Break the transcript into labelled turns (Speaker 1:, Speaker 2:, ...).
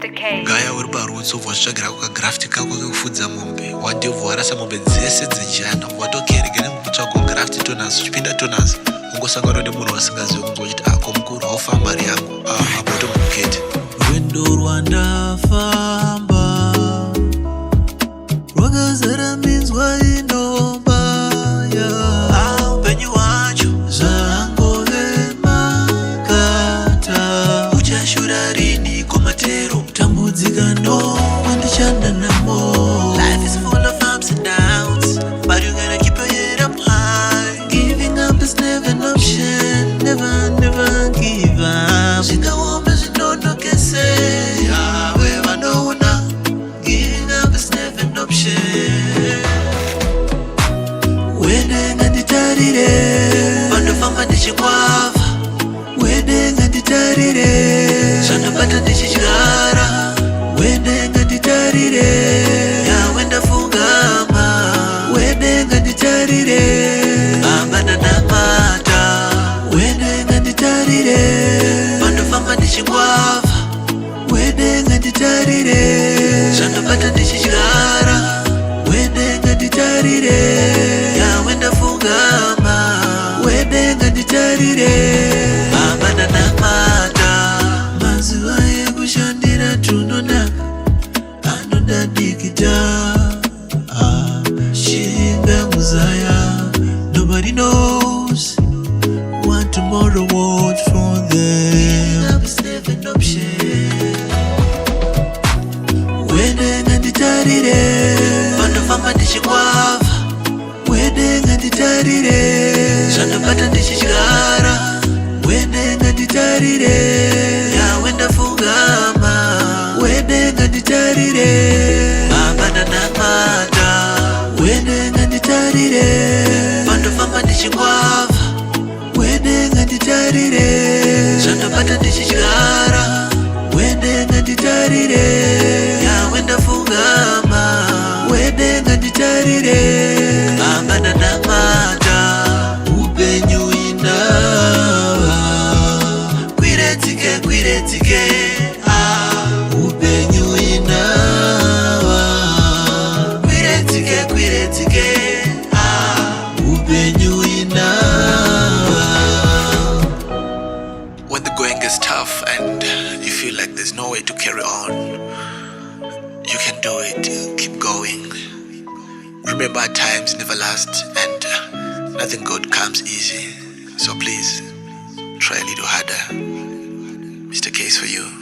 Speaker 1: Mr. K.
Speaker 2: Gaya uri parutso vosvagira kukagrafti kako kekufudza mombe wadhevhu warasa mombe dzese dzejana watokerekere mukutsvaga grafti tonas uchipinda tonas ungosangana nemunhu wasingazivi kunzwa uchiti ako mukuru haufamba mari yangu apoto mukete rwendo rwandafamba rwakazara minzwa inombaya upenyu hwacho zvangovemakata uchashura rini komatero kutambudzika no wandichanda namo. Life is full of ups and downs, but you gotta keep your head up high. Giving up is never an option, never give up. Zvikawomba zvinonokese yawe vanoona. Giving up is never an option. Wedenga nditarire pandofamba ndichikwava, wedenga nditarire zvanobata ndichidyara, wedenga nditarire yawe ndafungama, wedenga nditarire baba nanamata, wedenga nditarire pandofamba ndichikwava, wedenga nditarire zvanobata ndichidyara, wedenga nditarire yawe ndafungama, wedenga nditarire baba nanamata. Mazuva ekushandira tunonaka anodadikita shinga muzaya. Nobody knows what tomorrow holds for them. Love is never an option. Wedenga nditarire pandofamba ndichikwava, wedenga nditarire zvanobata ndichidyara, wedenga nditarire yawe ndafungama, wedenga nditarire baba nanamata, wedenga nditarire pandofamba ndichikwava, wedenga nditarire zvanobata ndichidyara, wedenga nditarire yawe ndafungama, wedenga nditarire baba nanamata. Upenyu inava kwiretsike upenyu inava kwiretsike upenyu inava. When the going gets tough and you feel like there's no way to carry on, you can do it. Keep going. Remember, at times never last and nothing good comes easy. So please try a little harder. Mr. Case for you.